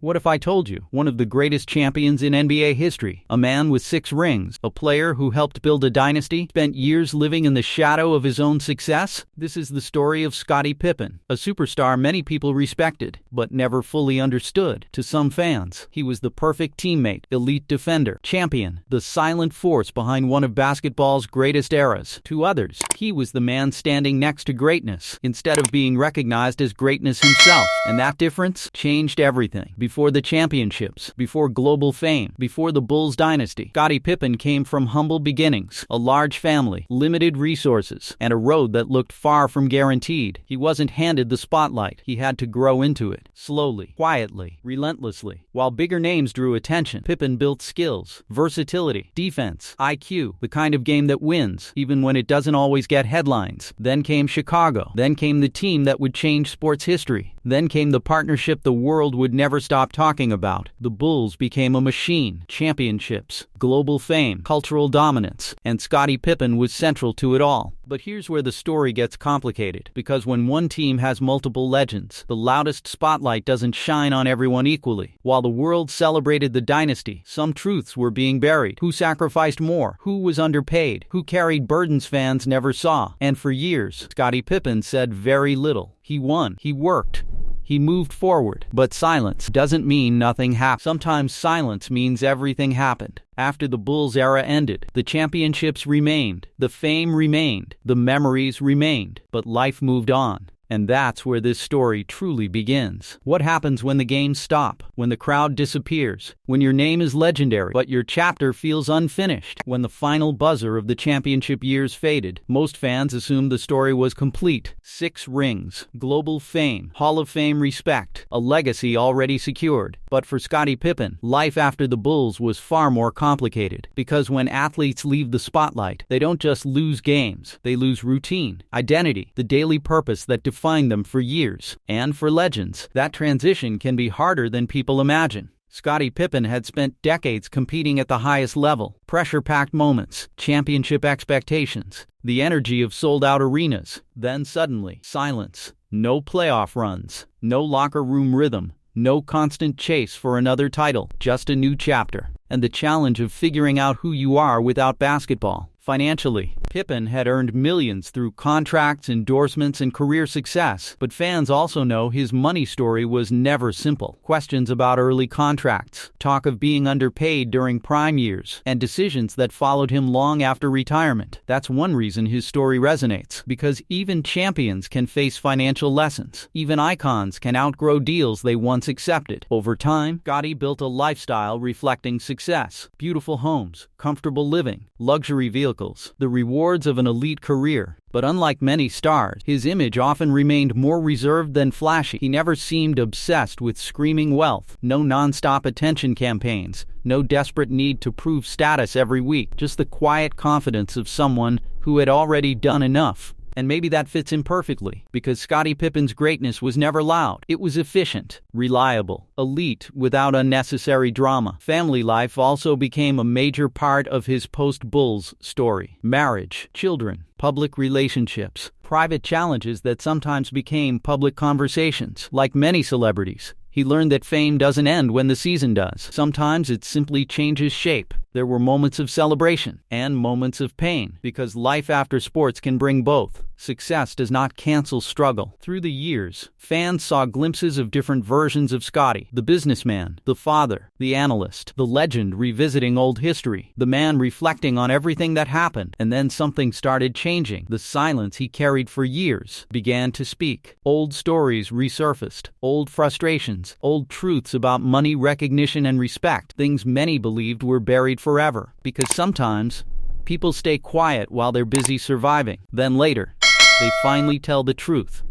What if I told you one of the greatest champions in NBA history, a man with 6 rings, a player who helped build a dynasty, spent years living in the shadow of his own success? This is the story of Scottie Pippen, a superstar many people respected, but never fully understood. To some fans, he was the perfect teammate, elite defender, champion, the silent force behind one of basketball's greatest eras. To others, he was the man standing next to greatness, instead of being recognized as greatness himself. And that difference changed everything. Before the championships, before global fame, before the Bulls dynasty, Scottie Pippen came from humble beginnings, a large family, limited resources, and a road that looked far from guaranteed. He wasn't handed the spotlight. He had to grow into it, slowly, quietly, relentlessly. While bigger names drew attention, Pippen built skills, versatility, defense, IQ, the kind of game that wins, even when it doesn't always get headlines. Then came Chicago. Then came the team that would change sports history. Then came the partnership the world would never stop talking about. The Bulls became a machine. Championships, global fame, cultural dominance, and Scottie Pippen was central to it all. But here's where the story gets complicated, because when one team has multiple legends, the loudest spotlight doesn't shine on everyone equally. While the world celebrated the dynasty, some truths were being buried. Who sacrificed more? Who was underpaid? Who carried burdens fans never saw? And for years, Scottie Pippen said very little. He won. He worked. He moved forward. But silence doesn't mean nothing happened. Sometimes silence means everything happened. After the Bulls era ended, the championships remained, the fame remained, the memories remained, but life moved on. And that's where this story truly begins. What happens when the games stop? When the crowd disappears? When your name is legendary, but your chapter feels unfinished? When the final buzzer of the championship years faded? Most fans assumed the story was complete. 6 rings, global fame, Hall of Fame respect, a legacy already secured. But for Scottie Pippen, life after the Bulls was far more complicated. Because when athletes leave the spotlight, they don't just lose games. They lose routine, identity, the daily purpose that define them for years. And for legends, that transition can be harder than people imagine. Scottie Pippen had spent decades competing at the highest level. Pressure-packed moments, championship expectations, the energy of sold-out arenas. Then suddenly, silence. No playoff runs, no locker room rhythm, no constant chase for another title, just a new chapter. And the challenge of figuring out who you are without basketball. Financially, Pippen had earned millions through contracts, endorsements, and career success, but fans also know his money story was never simple. Questions about early contracts, talk of being underpaid during prime years, and decisions that followed him long after retirement. That's one reason his story resonates, because even champions can face financial lessons. Even icons can outgrow deals they once accepted. Over time, Scottie built a lifestyle reflecting success. Beautiful homes, comfortable living, luxury vehicles, the rewards of an elite career. But unlike many stars, his image often remained more reserved than flashy. He never seemed obsessed with screaming wealth. No non-stop attention campaigns. No desperate need to prove status every week. Just the quiet confidence of someone who had already done enough. And maybe that fits him perfectly, because Scottie Pippen's greatness was never loud. It was efficient, reliable, elite without unnecessary drama. Family life also became a major part of his post-Bulls story. Marriage, children, public relationships, private challenges that sometimes became public conversations. Like many celebrities, he learned that fame doesn't end when the season does. Sometimes it simply changes shape. There were moments of celebration and moments of pain, because life after sports can bring both. Success does not cancel struggle. Through the years, fans saw glimpses of different versions of Scottie. The businessman, the father, the analyst, the legend revisiting old history, the man reflecting on everything that happened. And then something started changing. The silence he carried for years began to speak. Old stories resurfaced, old frustrations, old truths about money, recognition, and respect. Things many believed were buried forever. Because sometimes, people stay quiet while they're busy surviving. Then later, they finally tell the truth.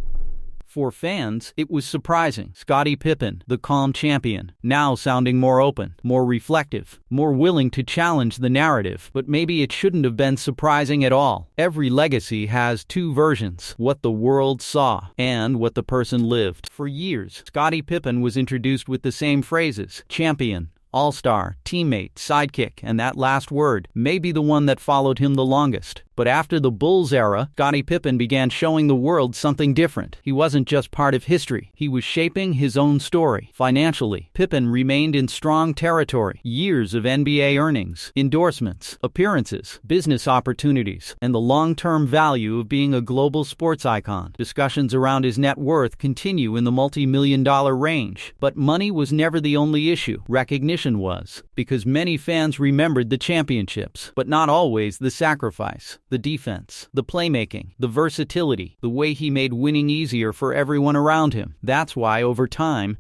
For fans, it was surprising. Scottie Pippen, the calm champion, now sounding more open, more reflective, more willing to challenge the narrative. But maybe it shouldn't have been surprising at all. Every legacy has 2 versions: what the world saw and what the person lived. For years, Scottie Pippen was introduced with the same phrases: champion, all-star, teammate, sidekick, and that last word may be the one that followed him the longest. But after the Bulls era, Scottie Pippen began showing the world something different. He wasn't just part of history, he was shaping his own story. Financially, Pippen remained in strong territory. Years of NBA earnings, endorsements, appearances, business opportunities, and the long-term value of being a global sports icon. Discussions around his net worth continue in the multi-million-dollar range. But money was never the only issue. Recognition was, because many fans remembered the championships, but not always the sacrifice, the defense, the playmaking, the versatility, the way he made winning easier for everyone around him. That's why, over time,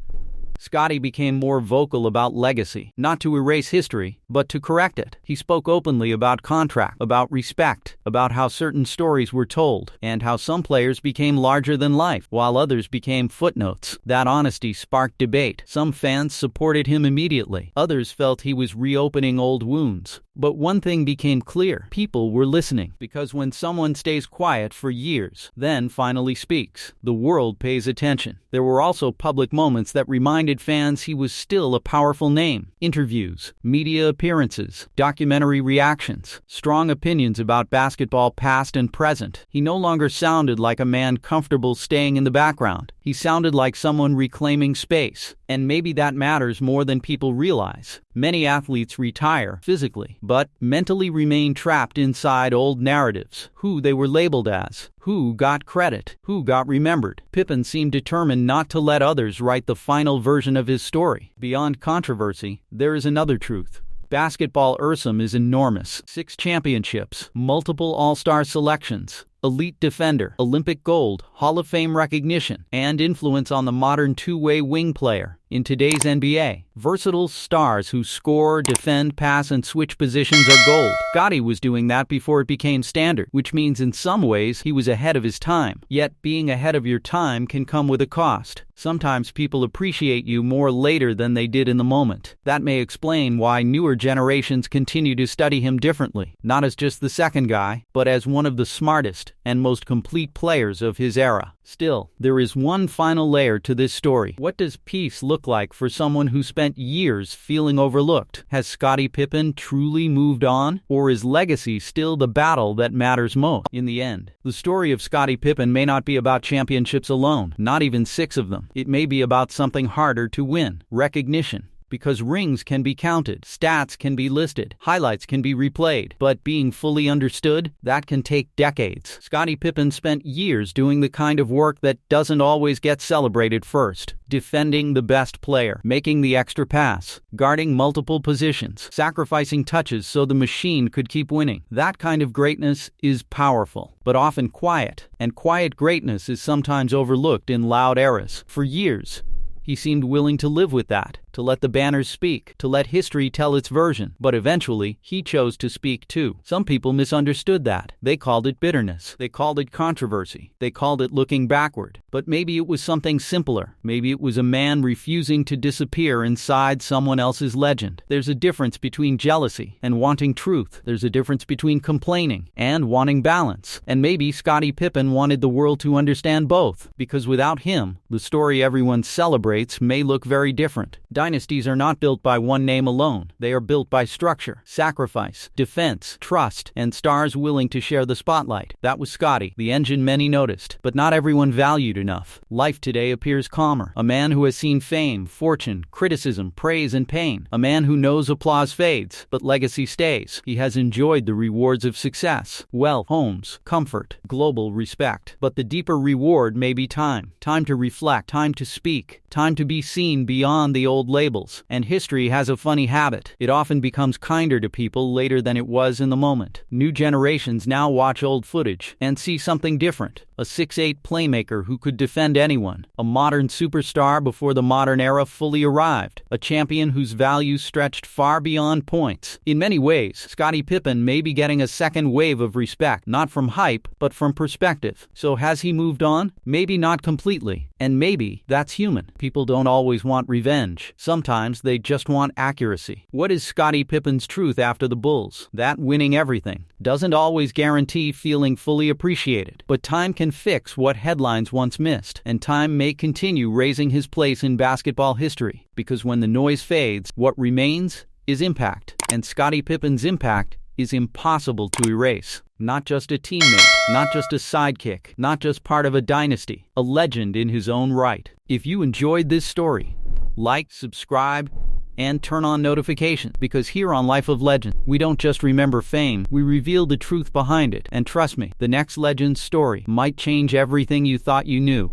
Scottie became more vocal about legacy, not to erase history, but to correct it. He spoke openly about contract, about respect, about how certain stories were told, and how some players became larger than life, while others became footnotes. That honesty sparked debate. Some fans supported him immediately. Others felt he was reopening old wounds. But one thing became clear. People were listening. Because when someone stays quiet for years, then finally speaks, the world pays attention. There were also public moments that reminded fans he was still a powerful name. Interviews, media appearances, documentary reactions, strong opinions about basketball past and present. He no longer sounded like a man comfortable staying in the background. He sounded like someone reclaiming space. And maybe that matters more than people realize. Many athletes retire physically, but mentally remain trapped inside old narratives. Who they were labeled as, who got credit, who got remembered. Pippen seemed determined not to let others write the final version of his story. Beyond controversy, there is another truth. Basketball is enormous. 6 championships, multiple all-star selections, elite defender, Olympic gold, Hall of Fame recognition, and influence on the modern two-way wing player. In today's NBA, versatile stars who score, defend, pass, and switch positions are gold. Scottie was doing that before it became standard, which means in some ways he was ahead of his time. Yet being ahead of your time can come with a cost. Sometimes people appreciate you more later than they did in the moment. That may explain why newer generations continue to study him differently, not as just the second guy, but as one of the smartest and most complete players of his era. Still, there is one final layer to this story. What does peace look like for someone who spent years feeling overlooked? Has Scottie Pippen truly moved on? Or is legacy still the battle that matters most? In the end, the story of Scottie Pippen may not be about championships alone, not even 6 of them. It may be about something harder to win: recognition. Because rings can be counted, stats can be listed, highlights can be replayed, but being fully understood, that can take decades. Scottie Pippen spent years doing the kind of work that doesn't always get celebrated first. Defending the best player, making the extra pass, guarding multiple positions, sacrificing touches so the machine could keep winning. That kind of greatness is powerful, but often quiet, and quiet greatness is sometimes overlooked in loud eras. For years, he seemed willing to live with that, to let the banners speak, to let history tell its version. But eventually, he chose to speak too. Some people misunderstood that. They called it bitterness. They called it controversy. They called it looking backward. But maybe it was something simpler. Maybe it was a man refusing to disappear inside someone else's legend. There's a difference between jealousy and wanting truth. There's a difference between complaining and wanting balance. And maybe Scottie Pippen wanted the world to understand both, because without him, the story everyone celebrates may look very different. Dynasties are not built by one name alone. They are built by structure, sacrifice, defense, trust, and stars willing to share the spotlight. That was Scottie, the engine many noticed, but not everyone valued enough. Life today appears calmer. A man who has seen fame, fortune, criticism, praise, and pain. A man who knows applause fades, but legacy stays. He has enjoyed the rewards of success: wealth, homes, comfort, global respect. But the deeper reward may be time. Time to reflect, time to speak, time to be seen beyond the old labels. And history has a funny habit. It often becomes kinder to people later than it was in the moment. New generations now watch old footage and see something different. A 6'8" playmaker who could defend anyone. A modern superstar before the modern era fully arrived. A champion whose values stretched far beyond points. In many ways, Scottie Pippen may be getting a second wave of respect, not from hype, but from perspective. So has he moved on? Maybe not completely. And maybe that's human. People don't always want revenge. Sometimes they just want accuracy. What is Scottie Pippen's truth after the Bulls? That winning everything doesn't always guarantee feeling fully appreciated. But time can fix what headlines once missed. And time may continue raising his place in basketball history. Because when the noise fades, what remains is impact. And Scottie Pippen's impact is impossible to erase. Not just a teammate, not just a sidekick, not just part of a dynasty, a legend in his own right. If you enjoyed this story, like, subscribe, and turn on notifications, because here on Life of Legends, we don't just remember fame, we reveal the truth behind it. And trust me, the next legend story might change everything you thought you knew.